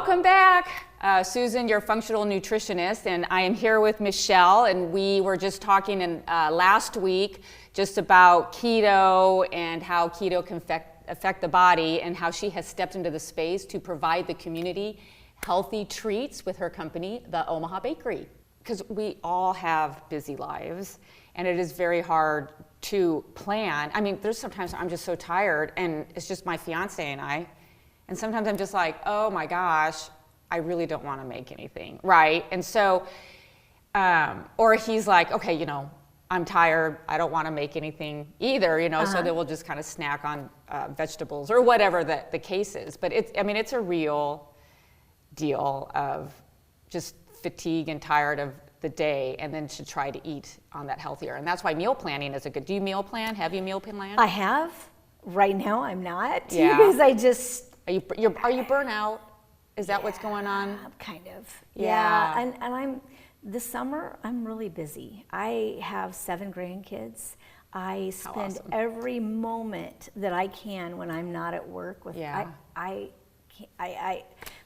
Welcome back. Susan, your functional nutritionist, and I am here with Michelle, and we were just talking last week just about keto and how keto can affect the body, and how she has stepped into the space to provide the community healthy treats with her company, the Omaha Bakery. Because we all have busy lives, and it is very hard to plan. I mean, there's sometimes I'm just so tired, and it's just my fiance and I, and sometimes I'm just like, oh my gosh, I really don't want to make anything, right? And so, or he's like, okay, you know, I'm tired, I don't want to make anything either, you know, so then we'll just kind of snack on vegetables or whatever the case is. But it's a real deal of just fatigue and tired of the day, and then to try to eat on that healthier. And that's why meal planning is a good. Do you meal plan? Have you meal plan? I have. Right now I'm not. Yeah. Because I just... Are you burnt out? Is that what's going on? Kind of. Yeah. And I'm, this summer, I'm really busy. I have 7 grandkids. I spend every moment that I can when I'm not at work with,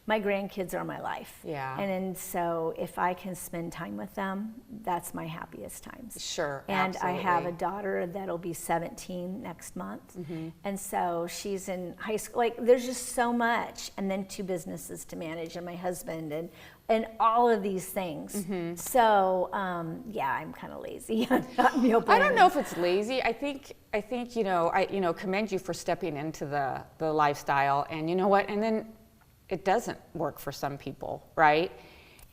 my grandkids are my life. Yeah. And so if I can spend time with them, that's my happiest times. Sure, And absolutely. I have a daughter that'll be 17 next month. Mm-hmm. And so she's in high school. Like, there's just so much. And then 2 businesses to manage, and my husband, and all of these things. Mm-hmm. So, yeah, I'm kind of lazy. I'm not meal planning. I don't know if it's lazy. I think I commend you for stepping into the lifestyle, and you know what? And then it doesn't work for some people, right?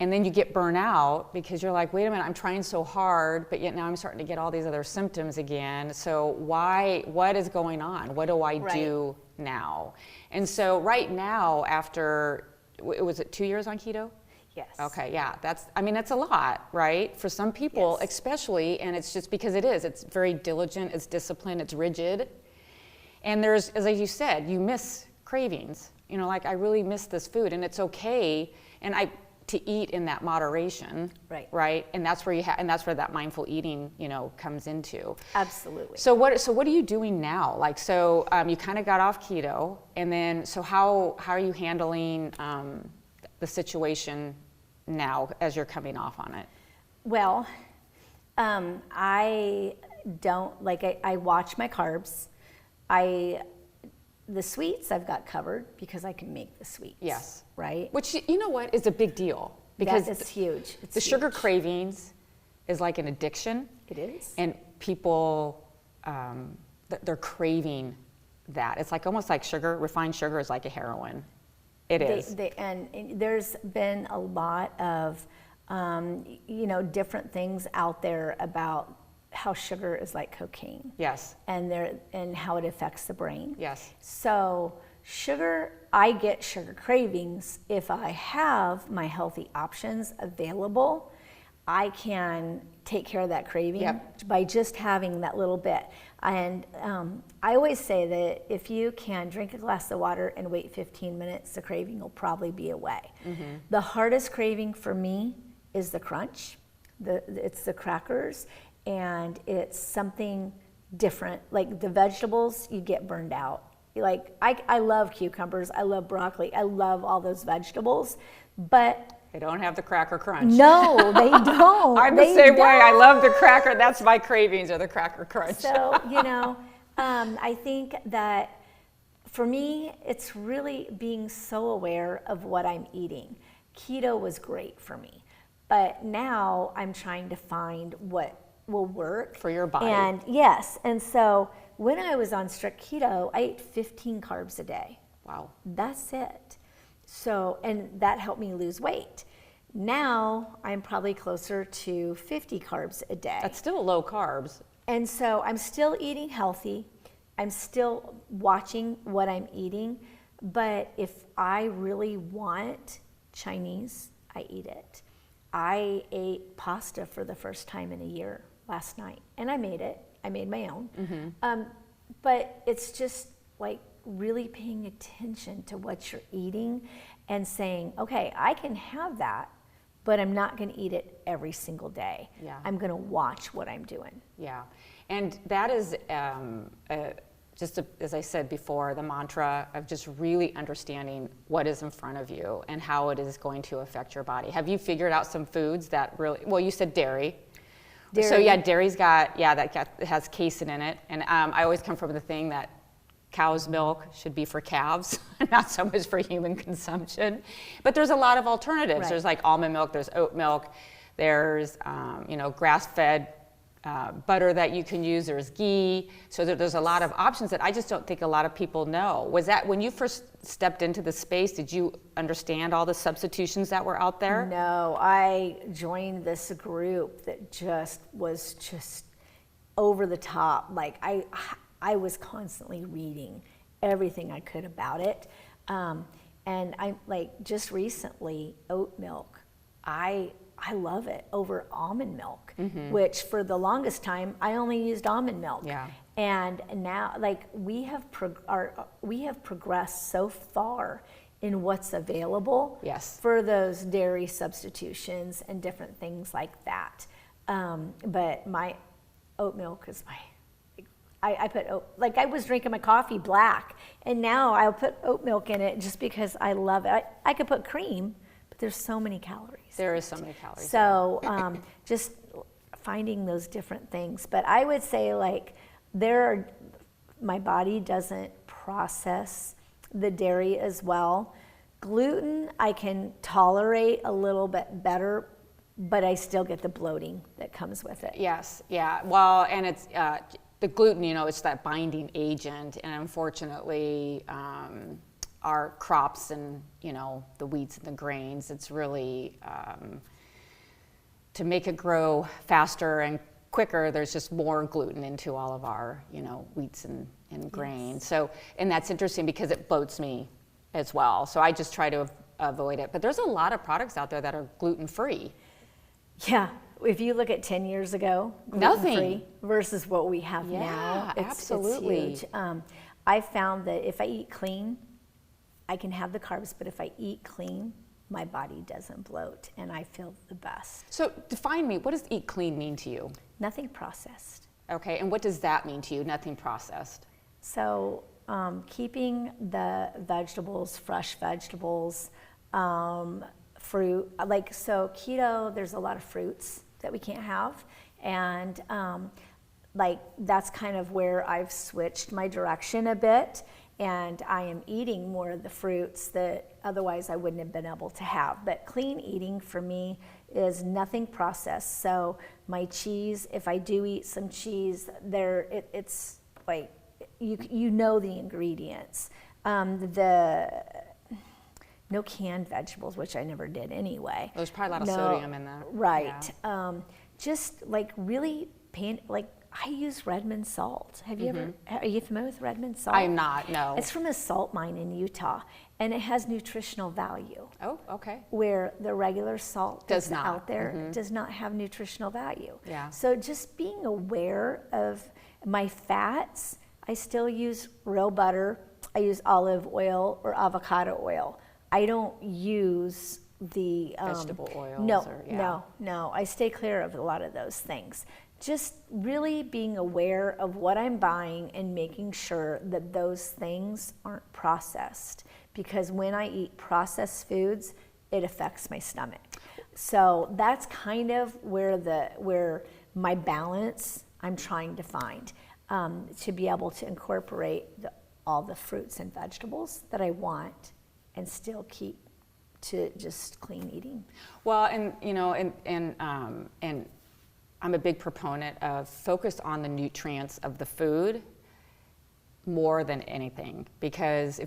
And then you get burnt out because you're like, wait a minute, I'm trying so hard, but yet now I'm starting to get all these other symptoms again. So what is going on? What do I do now? And so right now, after, was it 2 years on keto? Yes. Okay, yeah, that's a lot, right? For some people, Yes. especially, and it's just because it's very diligent, it's disciplined, it's rigid. And there's, as you said, you miss cravings. You know, like, I really miss this food, and it's okay, to eat in that moderation, right? And that's where that's where that mindful eating, comes into. Absolutely. So what are you doing now? Like, so you kind of got off keto, and then so how are you handling the situation now as you're coming off on it? Well, I don't I watch my carbs. The sweets I've got covered because I can make the sweets. Yes. Right? Which, you know what, is a big deal. Because it's huge. The sugar cravings is like an addiction. It is. And people, they're craving that. It's like almost like sugar, refined sugar is like a heroin. It is. And there's been a lot of, different things out there about how sugar is like cocaine. Yes. And how it affects the brain. Yes. So I get sugar cravings if I have my healthy options available. I can take care of that craving by just having that little bit. And I always say that if you can drink a glass of water and wait 15 minutes, the craving will probably be away. Mm-hmm. The hardest craving for me is the crunch. It's the crackers. And it's something different. Like the vegetables, you get burned out. Like, I love cucumbers, I love broccoli, I love all those vegetables, but they don't have the cracker crunch. No, they don't. I'm the same way. I love the cracker. That's my cravings, are the cracker crunch. So, I think that for me, it's really being so aware of what I'm eating. Keto was great for me, but now I'm trying to find what will work for your body. And yes, and so when I was on strict keto, I ate 15 carbs a day. Wow. That's it. So, and that helped me lose weight. Now I'm probably closer to 50 carbs a day. That's still low carbs. And so I'm still eating healthy. I'm still watching what I'm eating. But if I really want Chinese, I eat it. I ate pasta for the first time in a year last night, and I made it. I made my own. Mm-hmm. But it's just like really paying attention to what you're eating and saying, okay, I can have that, but I'm not going to eat it every single day. Yeah. I'm going to watch what I'm doing. Yeah. And that is just as I said before, the mantra of just really understanding what is in front of you and how it is going to affect your body. Have you figured out some foods that really, well, you said dairy. So yeah, dairy's got, it has casein in it. And I always come from the thing that cow's milk should be for calves, not so much for human consumption. But there's a lot of alternatives. Right. There's like almond milk, there's oat milk, there's grass-fed butter that you can use, there's ghee. So there's a lot of options that I just don't think a lot of people know. Was that, when you first stepped into the space, did you understand all the substitutions that were out there? No, I joined this group that was just over the top. Like I was constantly reading everything I could about it. And I like just recently oat milk. I love it over almond milk, which for the longest time I only used almond milk. Yeah. And now, like we have progressed so far in what's available for those dairy substitutions and different things like that. But my oat milk is I put like I was drinking my coffee black, and now I'll put oat milk in it just because I love it. I could put cream, but there's so many calories. There is so many calories. So just finding those different things. But I would say like my body doesn't process the dairy as well. Gluten I can tolerate a little bit better, but I still get the bloating that comes with it. Yes, yeah. Well, and it's the gluten, it's that binding agent, and unfortunately, our crops and, the wheats and the grains, it's really, to make it grow faster and quicker, there's just more gluten into all of our, wheats and grains. So, and that's interesting because it bloats me as well. So I just try to avoid it. But there's a lot of products out there that are gluten-free. Yeah. If you look at 10 years ago, gluten-free versus what we have now, absolutely. It's huge. I found that if I eat clean, I can have the carbs, but if I eat clean, my body doesn't bloat and I feel the best. So define me, what does eat clean mean to you? Nothing processed. Okay, and what does that mean to you, nothing processed? So keeping the vegetables, fresh vegetables, fruit, so keto, there's a lot of fruits that we can't have, and that's kind of where I've switched my direction a bit, and I am eating more of the fruits that otherwise I wouldn't have been able to have. But clean eating for me is nothing processed. So my cheese, if I do eat some cheese, it's like you know the ingredients. No canned vegetables, which I never did anyway. There's probably a lot of sodium in that. Right. Yeah. Just like really I use Redmond salt. Have you ever, are you familiar with Redmond salt? I'm not, no. It's from a salt mine in Utah, and it has nutritional value. Oh, okay. Where the regular salt Does that's not. out there does not have nutritional value. Yeah. So just being aware of my fats, I still use real butter. I use olive oil or avocado oil. I don't use the vegetable oils. No. I stay clear of a lot of those things. Just really being aware of what I'm buying and making sure that those things aren't processed. Because when I eat processed foods, it affects my stomach. So that's kind of where my balance I'm trying to find, to be able to incorporate all the fruits and vegetables that I want and still keep to just clean eating. Well, and I'm a big proponent of focus on the nutrients of the food more than anything, because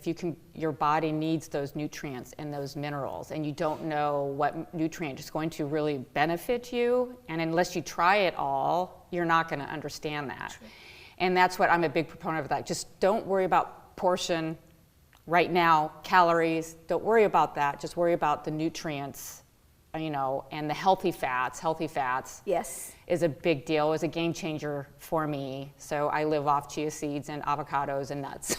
your body needs those nutrients and those minerals, and you don't know what nutrient is going to really benefit you, and unless you try it all, you're not going to understand that. True. And that's what I'm a big proponent of, that. Just don't worry about portion right now, calories, don't worry about that, just worry about the nutrients, and the healthy fats. Healthy fats is a big deal, is a game changer for me. So I live off chia seeds and avocados and nuts.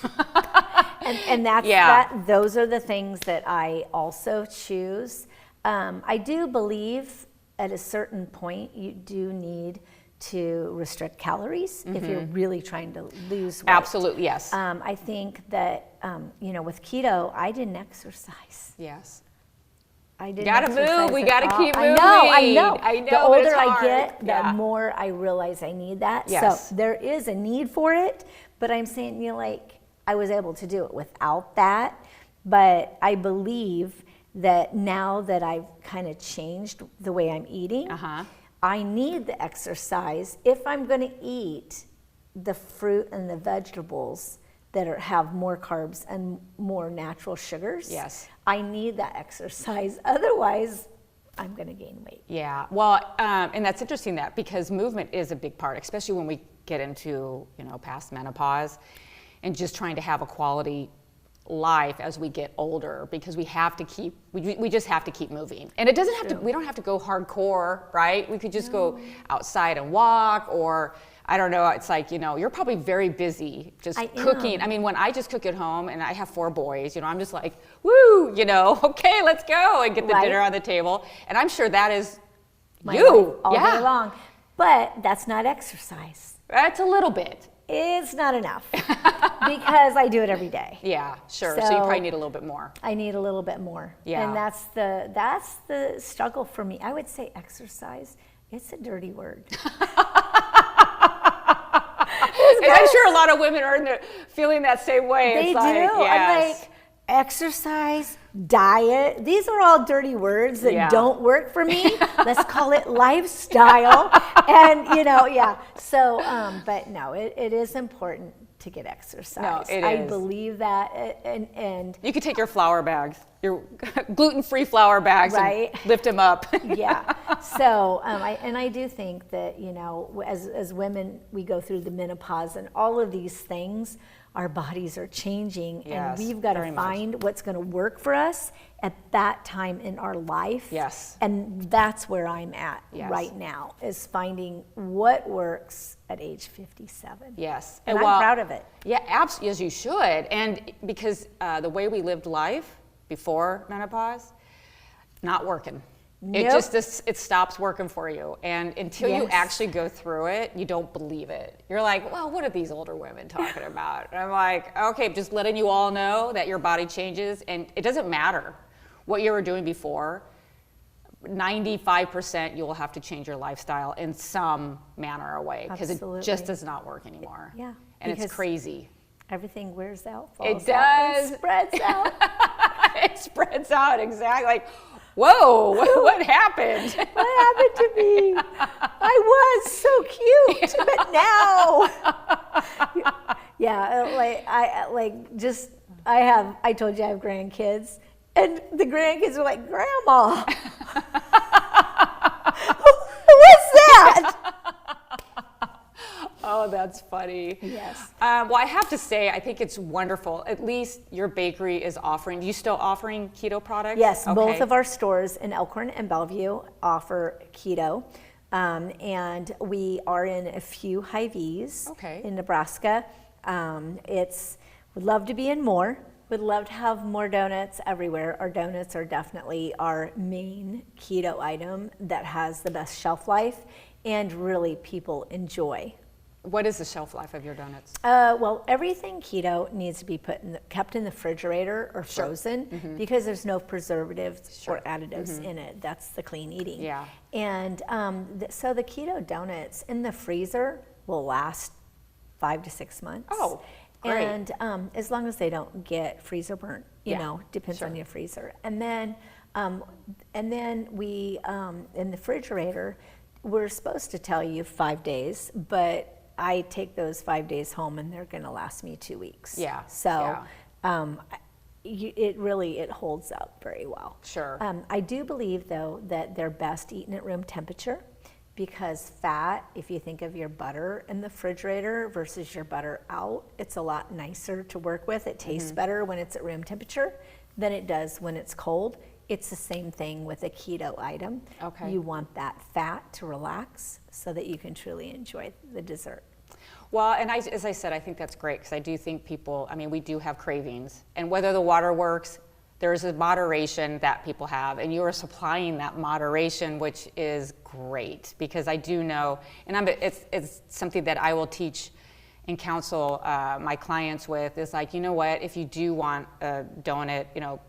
and those are the things that I also choose. I do believe at a certain point you do need to restrict calories if you're really trying to lose weight. Absolutely, yes. I think that, with keto, I didn't exercise. Yes. I didn't Gotta exercise move. We at gotta all. keep moving. I know. I know, The but older it's I hard. get, the Yeah. more I realize I need that. Yes. So there is a need for it, but I'm saying, I was able to do it without that. But I believe that now that I've kind of changed the way I'm eating, I need the exercise if I'm going to eat the fruit and the vegetables that have more carbs and more natural sugars. Yes. I need that exercise. Otherwise, I'm going to gain weight. Yeah. Well, and that's interesting that because movement is a big part, especially when we get into, past menopause and just trying to have a quality life as we get older, because we have to keep, we just have to keep moving. And it doesn't have to, we don't have to go hardcore, right? We could just go outside and walk, or I don't know, it's like, you're probably very busy just cooking. I mean, when I just cook at home and I have 4 boys, I'm just like, woo, okay, let's go and get the dinner on the table. And I'm sure that is My you. life all day long. But that's not exercise. That's a little bit. It's not enough because I do it every day. Yeah, sure. So you probably need a little bit more. I need a little bit more. Yeah. And that's the struggle for me. I would say exercise, it's a dirty word. And I'm sure a lot of women are feeling that same way. They it's do. Like, yes. I'm like, exercise, diet, these are all dirty words that don't work for me. Let's call it lifestyle. And, So, but no, it is important to get exercise. No, it I is. believe that. And you could take your flour bags, your gluten-free flour bags, and lift them up. Yeah. So, I do think that, as women, we go through the menopause and all of these things, our bodies are changing, and we've got to find what's going to work for us at that time in our life. Yes. And that's where I'm at right now, is finding what works at age 57. Yes. And I'm proud of it. Yeah, absolutely, as you should. And because the way we lived life before menopause, not working. Nope. It stops working for you. And until you actually go through it, you don't believe it. You're like, well, what are these older women talking about? And I'm like, okay, just letting you all know that your body changes, and it doesn't matter what you were doing before. 95% you will have to change your lifestyle in some manner or way, because it just does not work anymore. Yeah. And it's crazy. Everything wears out, It falls out, does. and spreads out. It spreads out, exactly. Like, whoa, what happened? What happened to me? I was so cute, but now. I told you I have grandkids, and the grandkids are like, Grandma, what's that? Oh, that's funny. Yes. Well, I have to say, I think it's wonderful. At least your bakery is offering. You still offering keto products? Yes, Okay. both of our stores in Elkhorn and Bellevue offer keto. And we are in a few Hy-Vees in Nebraska. Would love to be in more. Would love to have more donuts everywhere. Our donuts are definitely our main keto item that has the best shelf life and really people enjoy. What is the shelf life of your donuts? Well, everything keto needs to be kept in the refrigerator or frozen because there's no preservatives or additives in it. That's the clean eating. Yeah. And so the keto donuts in the freezer will last 5 to 6 months. Oh, great. And as long as they don't get freezer burnt, depends on your freezer. And then we in the refrigerator, we're supposed to tell you 5 days, but I take those 5 days home and they're going to last me 2 weeks. Yeah. So it holds up very well. Sure. I do believe though that they're best eaten at room temperature, because fat, if you think of your butter in the refrigerator versus your butter out, it's a lot nicer to work with. It tastes better when it's at room temperature than it does when it's cold. It's the same thing with a keto item. Okay. You want that fat to relax so that you can truly enjoy the dessert. Well, and as I said, I think that's great, because I do think people, we do have cravings. And whether the water works, there's a moderation that people have, and you are supplying that moderation, which is great, because I do know, and it's something that I will teach and counsel my clients with, is like, you know what, if you do want a donut, you know,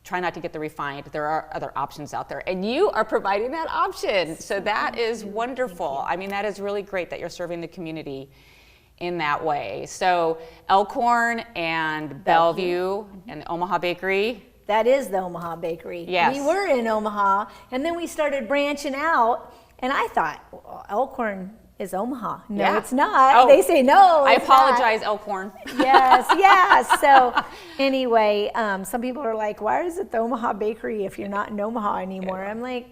try not to get the refined. There are other options out there, and you are providing that option. So that is wonderful. I mean, that is really great that you're serving the community in that way. So Elkhorn and Bellevue and the Omaha Bakery. That is the Omaha Bakery. Yes. We were in Omaha, and then we started branching out, and I thought, well, Elkhorn is Omaha. No, Yeah. it's not. Oh, they say no. I it's apologize, Elkhorn. Yes, yes. So anyway, some people are like, why is it the Omaha Bakery if you're not in Omaha anymore? I'm like,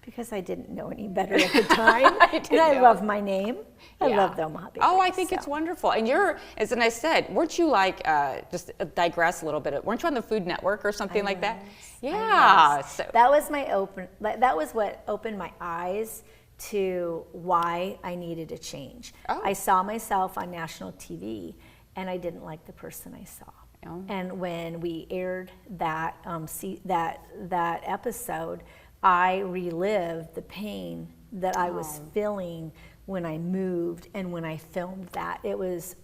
because I didn't know any better at the time. And I love my name. I love the Omaha Bakery. Oh, I think it's wonderful. And you're, as I said, weren't you like, just digress a little bit, weren't you on the Food Network or something like that? Yeah. So. That was that was what opened my eyes to why I needed a change. Oh. I saw myself on national TV, and I didn't like the person I saw. Oh. And when we aired that that episode, I relived the pain that I was feeling when I moved and when I filmed that. It was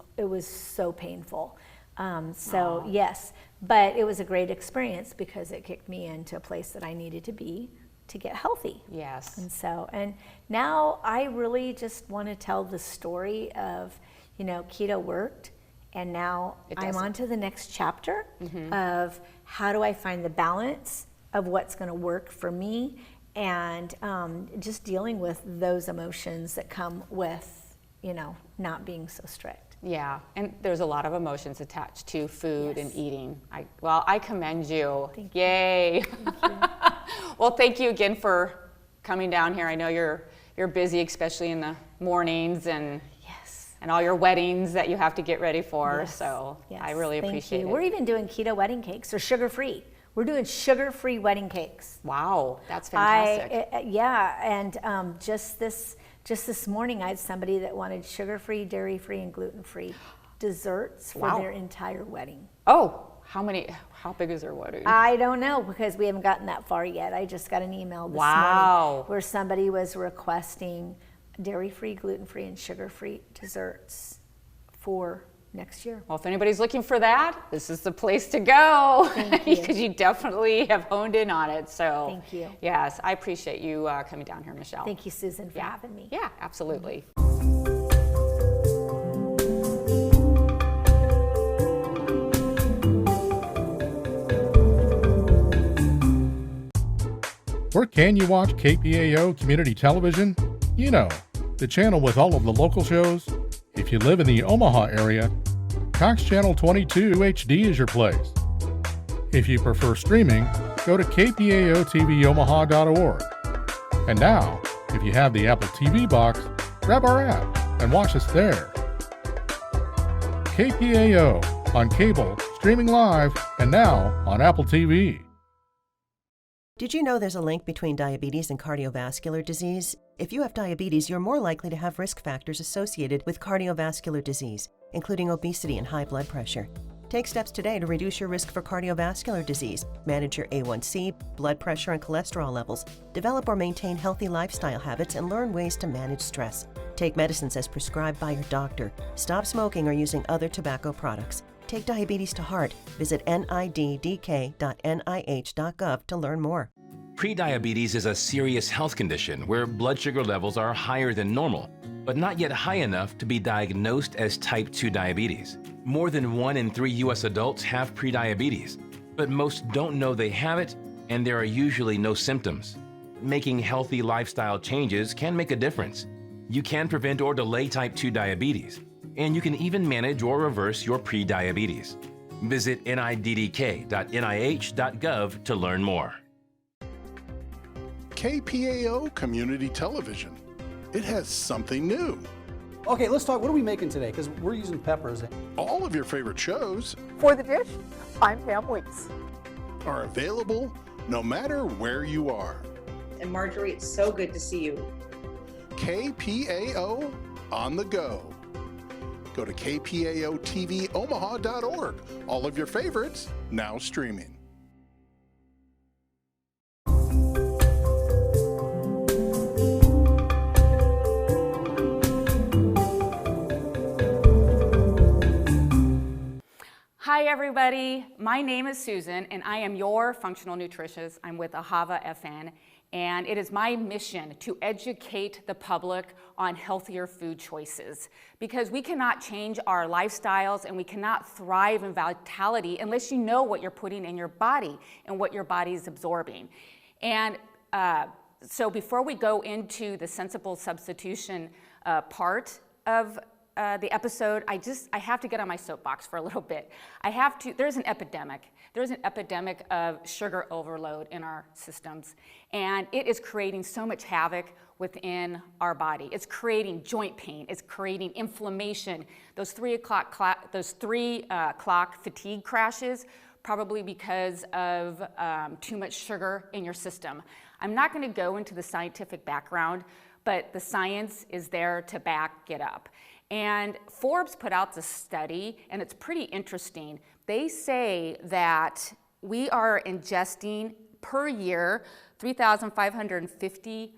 so painful. Yes, but it was a great experience because it kicked me into a place that I needed to be to get healthy. Yes. And now I really just want to tell the story of, you know, keto worked, and now I'm on to the next chapter of how do I find the balance of what's going to work for me, and just dealing with those emotions that come with, you know, not being so strict. Yeah, and there's a lot of emotions attached to food and eating. I commend you. Thank you. Yay. Thank you. Well, thank you again for coming down here. I know you're busy, especially in the mornings and all your weddings that you have to get ready for. Yes. So Yes. I really appreciate it. We're even doing keto wedding cakes, or sugar-free. We're doing sugar-free wedding cakes. Wow, that's fantastic. And just this morning, I had somebody that wanted sugar-free, dairy-free, and gluten-free desserts for their entire wedding. Oh, how big is their wedding? I don't know, because we haven't gotten that far yet. I just got an email this morning where somebody was requesting dairy-free, gluten-free, and sugar-free desserts for next year. Well, if anybody's looking for that, this is the place to go, because you definitely have honed in on it. So thank you. Yes, I appreciate you coming down here, Michelle. Thank you, Susan, for having me. Yeah, absolutely. Where can you watch KPAO Community Television? You know, the channel with all of the local shows. If you live in the Omaha area, Cox Channel 22 HD is your place. If you prefer streaming, go to kpaoTVOmaha.org. And now, if you have the Apple TV box, grab our app and watch us there. KPAO on cable, streaming live, and now on Apple TV. Did you know there's a link between diabetes and cardiovascular disease? If you have diabetes, you're more likely to have risk factors associated with cardiovascular disease, including obesity and high blood pressure. Take steps today to reduce your risk for cardiovascular disease, manage your A1C, blood pressure, and cholesterol levels, develop or maintain healthy lifestyle habits, and learn ways to manage stress. Take medicines as prescribed by your doctor. Stop smoking or using other tobacco products. Take diabetes to heart. Visit niddk.nih.gov to learn more. Prediabetes is a serious health condition where blood sugar levels are higher than normal, but not yet high enough to be diagnosed as type 2 diabetes. More than 1 in 3 U.S. adults have prediabetes, but most don't know they have it, and there are usually no symptoms. Making healthy lifestyle changes can make a difference. You can prevent or delay type 2 diabetes, and you can even manage or reverse your prediabetes. Visit niddk.nih.gov to learn more. KPAO Community Television. It has something new. Okay, let's talk. What are we making today? Because we're using peppers. All of your favorite shows For the dish, I'm Pam Weeks. are available no matter where you are. And Marjorie, it's so good to see you. KPAO on the go. Go to kpaoTVOmaha.org. All of your favorites now streaming. Hi everybody, my name is Susan and I am your functional nutritionist. I'm with Ahava FN, and it is my mission to educate the public on healthier food choices, because we cannot change our lifestyles and we cannot thrive in vitality unless you know what you're putting in your body and what your body is absorbing. And so before we go into the sensible substitution part of the episode, I have to get on my soapbox for a little bit. There's an epidemic. There's an epidemic of sugar overload in our systems, and it is creating so much havoc within our body. It's creating joint pain, it's creating inflammation, those 3 o'clock fatigue crashes, probably because of too much sugar in your system. I'm not gonna go into the scientific background, but the science is there to back it up. And Forbes put out this study, and it's pretty interesting. They say that we are ingesting per year 3,550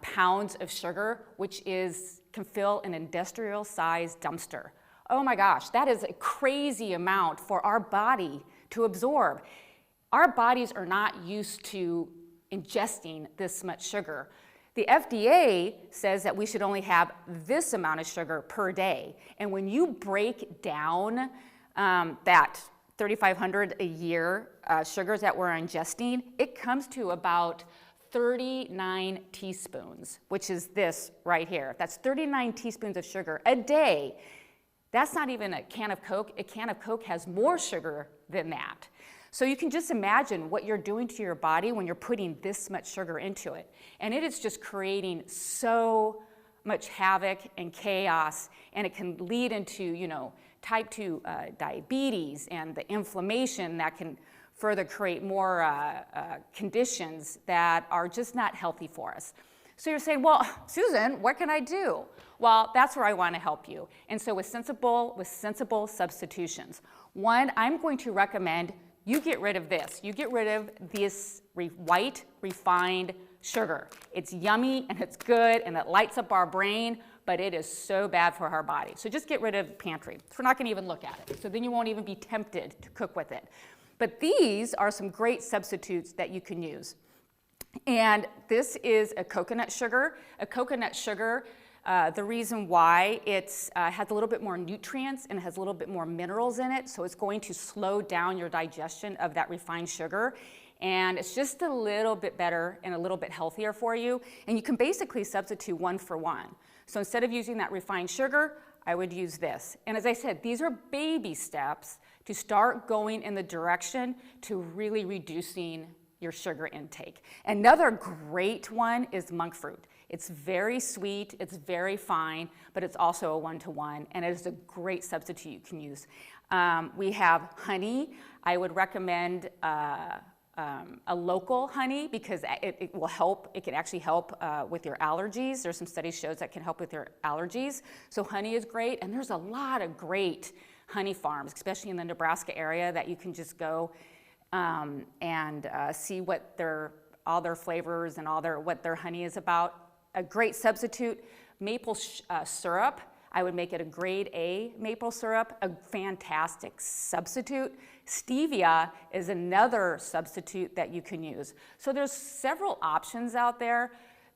pounds of sugar, which can fill an industrial-sized dumpster. Oh my gosh, that is a crazy amount for our body to absorb. Our bodies are not used to ingesting this much sugar. The FDA says that we should only have this amount of sugar per day. And when you break down that 3,500 a year sugars that we're ingesting, it comes to about 39 teaspoons, which is this right here. That's 39 teaspoons of sugar a day. That's not even a can of Coke. A can of Coke has more sugar than that. So you can just imagine what you're doing to your body when you're putting this much sugar into it. And it is just creating so much havoc and chaos, and it can lead into, type 2 diabetes and the inflammation that can further create more conditions that are just not healthy for us. So you're saying, well, Susan, what can I do? Well, that's where I want to help you. And so with sensible substitutions. One, I'm going to recommend you get rid of this. You get rid of this white refined sugar. It's yummy and it's good and it lights up our brain, but it is so bad for our body. So just get rid of the pantry. We're not going to even look at it. So then you won't even be tempted to cook with it. But these are some great substitutes that you can use. And this is a coconut sugar. A coconut sugar, the reason why it has a little bit more nutrients and has a little bit more minerals in it, so it's going to slow down your digestion of that refined sugar. And it's just a little bit better and a little bit healthier for you. And you can basically substitute 1 for 1. So instead of using that refined sugar, I would use this. And as I said, these are baby steps to start going in the direction to really reducing your sugar intake. Another great one is monk fruit. It's very sweet, it's very fine, but it's also a 1-to-1, and it is a great substitute you can use. We have honey. I would recommend a local honey because it will help. It can actually help with your allergies. There's some studies shows that can help with your allergies. So honey is great, and there's a lot of great honey farms, especially in the Nebraska area, that you can just go and see what all their flavors and what their honey is about. A great substitute, maple syrup. I would make it a grade A maple syrup, a fantastic substitute. Stevia is another substitute that you can use. So there's several options out there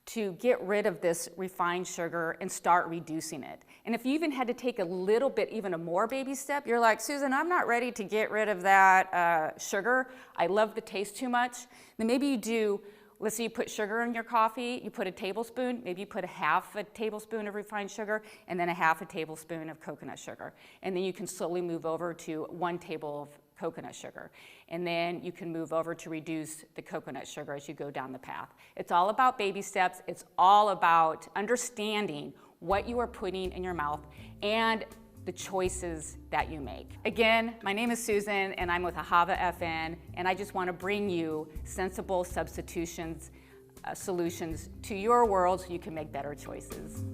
to get rid of this refined sugar and start reducing it. And if you even had to take a little bit, even a more baby step, you're like, Susan, I'm not ready to get rid of that sugar. I love the taste too much. Then maybe you do, let's say you put sugar in your coffee, you put a tablespoon, maybe you put a half a tablespoon of refined sugar, and then a half a tablespoon of coconut sugar. And then you can slowly move over to 1 tablespoon of coconut sugar. And then you can move over to reduce the coconut sugar as you go down the path. It's all about baby steps. It's all about understanding what you are putting in your mouth and the choices that you make. Again, my name is Susan and I'm with Ahava FN, and I just want to bring you sensible substitutions, solutions to your world so you can make better choices.